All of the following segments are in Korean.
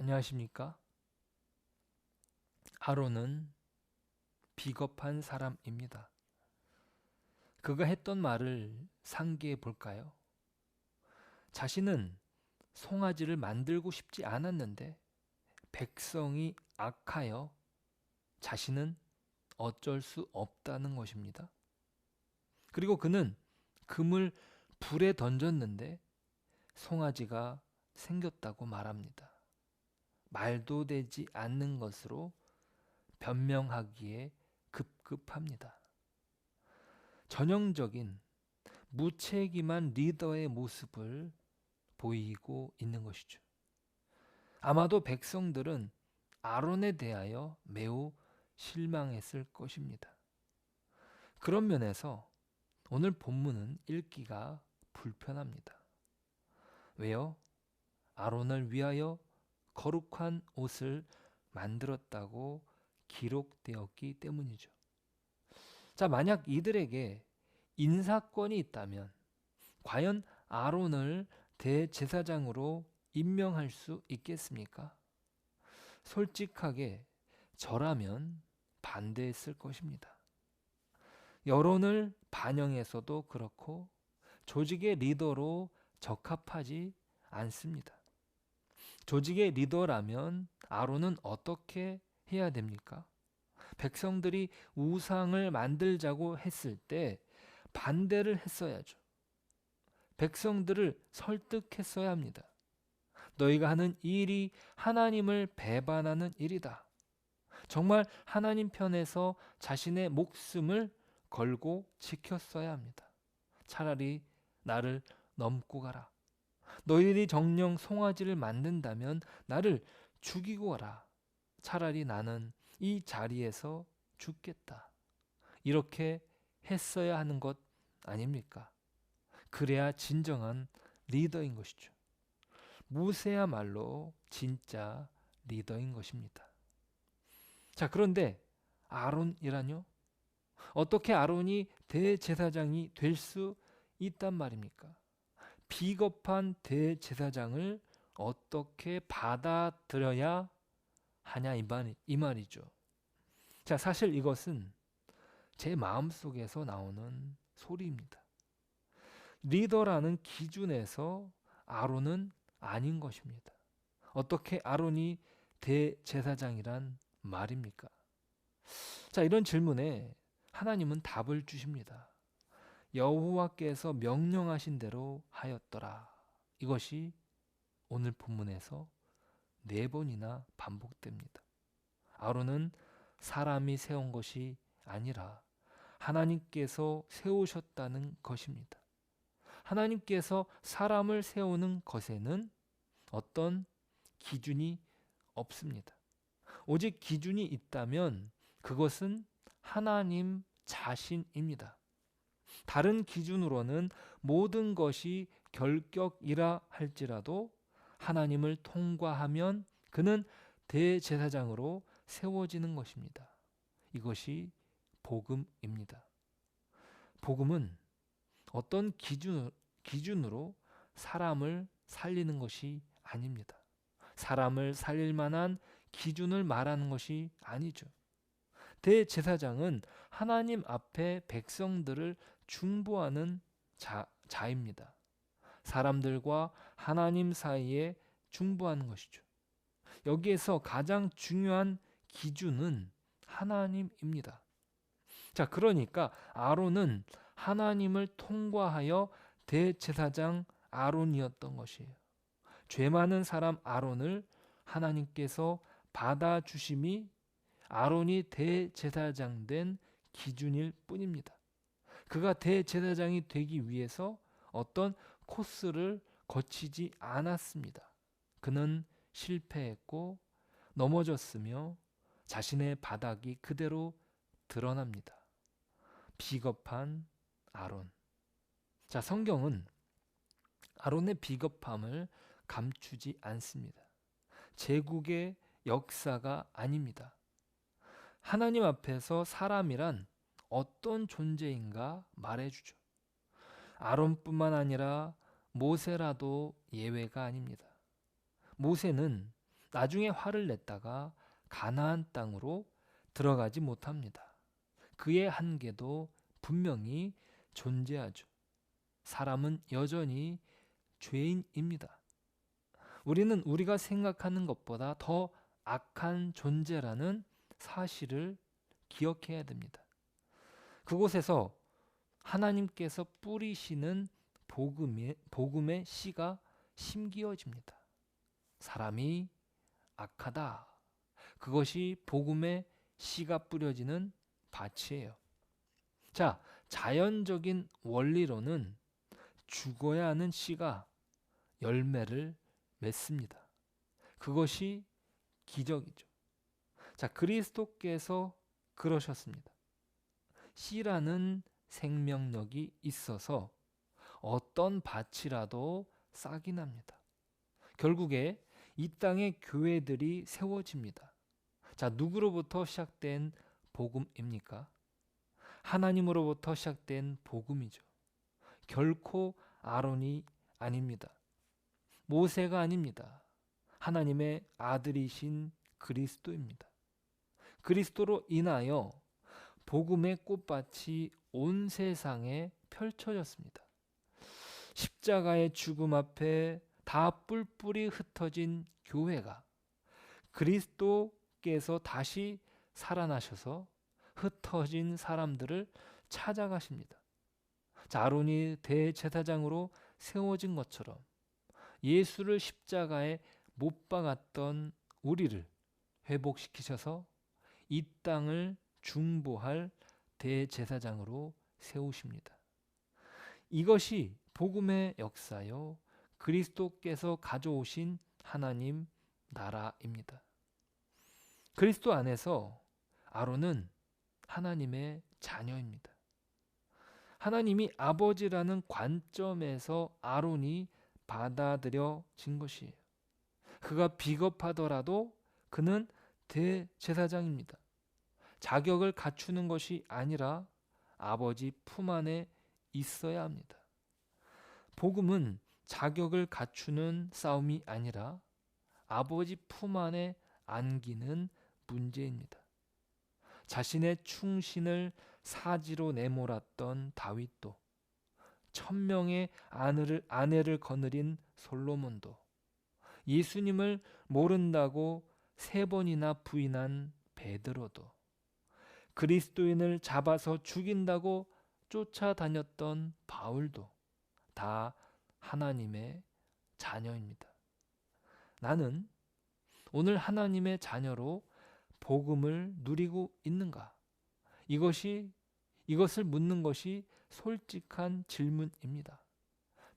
안녕하십니까? 아론은 비겁한 사람입니다. 그가 했던 말을 상기해 볼까요? 자신은 송아지를 만들고 싶지 않았는데 백성이 악하여 자신은 어쩔 수 없다는 것입니다. 그리고 그는 금을 불에 던졌는데 송아지가 생겼다고 말합니다. 말도 되지 않는 것으로 변명하기에 급급합니다. 전형적인 무책임한 리더의 모습을 보이고 있는 것이죠. 아마도 백성들은 아론에 대하여 매우 실망했을 것입니다. 그런 면에서 오늘 본문은 읽기가 불편합니다. 왜요? 아론을 위하여 거룩한 옷을 만들었다고 기록되었기 때문이죠. 자, 만약 이들에게 인사권이 있다면 과연 아론을 대제사장으로 임명할 수 있겠습니까? 솔직하게 저라면 반대했을 것입니다. 여론을 반영해서도 그렇고 조직의 리더로 적합하지 않습니다. 조직의 리더라면 아론은 어떻게 해야 됩니까? 백성들이 우상을 만들자고 했을 때 반대를 했어야죠. 백성들을 설득했어야 합니다. 너희가 하는 이 일이 하나님을 배반하는 일이다. 정말 하나님 편에서 자신의 목숨을 걸고 지켰어야 합니다. 차라리 나를 넘고 가라. 너희들이 정령 송아지를 만든다면 나를 죽이고 가라. 차라리 나는 이 자리에서 죽겠다. 이렇게 했어야 하는 것 아닙니까? 그래야 진정한 리더인 것이죠. 모세야말로 진짜 리더인 것입니다. 자, 그런데 아론이라뇨? 어떻게 아론이 대제사장이 될 수 있단 말입니까? 비겁한 대제사장을 어떻게 받아들여야 하냐 이 말이죠. 자, 사실 이것은 제 마음속에서 나오는 소리입니다. 리더라는 기준에서 아론은 아닌 것입니다. 어떻게 아론이 대제사장이란 말입니까? 자, 이런 질문에 하나님은 답을 주십니다. 여호와께서 명령하신 대로 하였더라. 이것이 오늘 본문에서 4번이나 반복됩니다. 아론은 사람이 세운 것이 아니라 하나님께서 세우셨다는 것입니다. 하나님께서 사람을 세우는 것에는 어떤 기준이 없습니다. 오직 기준이 있다면 그것은 하나님 자신입니다. 다른 기준으로는 모든 것이 결격이라 할지라도 하나님을 통과하면 그는 대제사장으로 세워지는 것입니다. 이것이 복음입니다. 복음은 어떤 기준으로 사람을 살리는 것이 아닙니다. 사람을 살릴 만한 기준을 말하는 것이 아니죠. 대제사장은 하나님 앞에 백성들을 중보하는 자입니다. 사람들과 하나님 사이에 중보하는 것이죠. 여기에서 가장 중요한 기준은 하나님입니다. 자, 그러니까 아론은 하나님을 통과하여 대제사장 아론이었던 것이에요. 죄 많은 사람 아론을 하나님께서 받아주심이 아론이 대제사장 된 기준일 뿐입니다. 그가 대제사장이 되기 위해서 어떤 코스를 거치지 않았습니다. 그는 실패했고 넘어졌으며 자신의 바닥이 그대로 드러납니다. 비겁한 아론. 자, 성경은 아론의 비겁함을 감추지 않습니다. 제국의 역사가 아닙니다. 하나님 앞에서 사람이란 어떤 존재인가 말해주죠. 아론뿐만 아니라 모세라도 예외가 아닙니다. 모세는 나중에 화를 냈다가 가나안 땅으로 들어가지 못합니다. 그의 한계도 분명히 존재하죠. 사람은 여전히 죄인입니다. 우리는 우리가 생각하는 것보다 더 악한 존재라는 사실을 기억해야 됩니다. 그곳에서 하나님께서 뿌리시는 복음의 씨가 심기어집니다. 사람이 악하다. 그것이 복음의 씨가 뿌려지는 밭이에요. 자, 자연적인 원리로는 죽어야 하는 씨가 열매를 맺습니다. 그것이 기적이죠. 자, 그리스도께서 그러셨습니다. 씨라는 생명력이 있어서 어떤 밭이라도 싹이 납니다. 결국에 이 땅의 교회들이 세워집니다. 자, 누구로부터 시작된 복음입니까? 하나님으로부터 시작된 복음이죠. 결코 아론이 아닙니다. 모세가 아닙니다. 하나님의 아들이신 그리스도입니다. 그리스도로 인하여 복음의 꽃밭이 온 세상에 펼쳐졌습니다. 십자가의 죽음 앞에 다 뿔뿔이 흩어진 교회가 그리스도께서 다시 살아나셔서 흩어진 사람들을 찾아가십니다. 자, 아론이 대제사장으로 세워진 것처럼 예수를 십자가에 못 박았던 우리를 회복시키셔서 이 땅을 중보할 대제사장으로 세우십니다. 이것이 복음의 역사요, 그리스도께서 가져오신 하나님 나라입니다. 그리스도 안에서 아론은 하나님의 자녀입니다. 하나님이 아버지라는 관점에서 아론이 받아들여진 것이에요. 그가 비겁하더라도 그는 대제사장입니다. 자격을 갖추는 것이 아니라 아버지 품 안에 있어야 합니다. 복음은 자격을 갖추는 싸움이 아니라 아버지 품 안에 안기는 문제입니다. 자신의 충신을 사지로 내몰았던 다윗도, 1000명의 아내를 거느린 솔로몬도, 예수님을 모른다고 3번이나 부인한 베드로도, 그리스도인을 잡아서 죽인다고 쫓아다녔던 바울도 다 하나님의 자녀입니다. 나는 오늘 하나님의 자녀로 복음을 누리고 있는가? 이것을 묻는 것이 솔직한 질문입니다.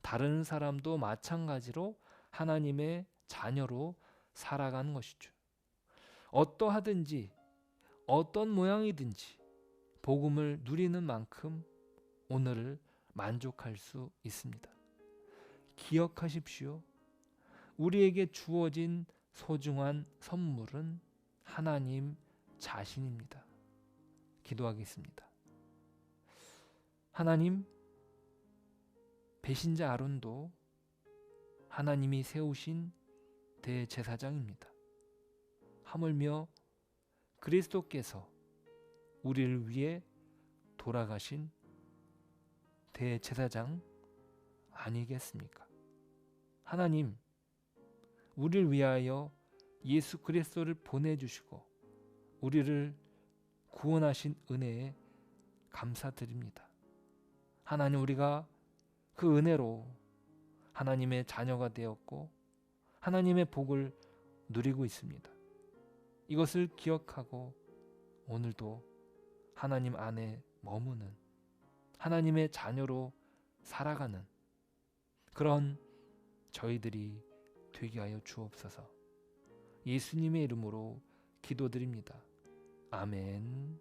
다른 사람도 마찬가지로 하나님의 자녀로 살아가는 것이죠. 어떠하든지 어떤 모양이든지 복음을 누리는 만큼 오늘을 만족할 수 있습니다. 기억하십시오. 우리에게 주어진 소중한 선물은 하나님 자신입니다. 기도하겠습니다. 하나님, 배신자 아론도 하나님이 세우신 대제사장입니다. 하물며 그리스도께서 우리를 위해 돌아가신 대제사장 아니겠습니까? 하나님, 우리를 위하여 예수 그리스도를 보내주시고 우리를 구원하신 은혜에 감사드립니다. 하나님, 우리가 그 은혜로 하나님의 자녀가 되었고 하나님의 복을 누리고 있습니다. 이것을 기억하고 오늘도 하나님 안에 머무는 하나님의 자녀로 살아가는 그런 저희들이 되게 하여 주옵소서. 예수님의 이름으로 기도드립니다. 아멘.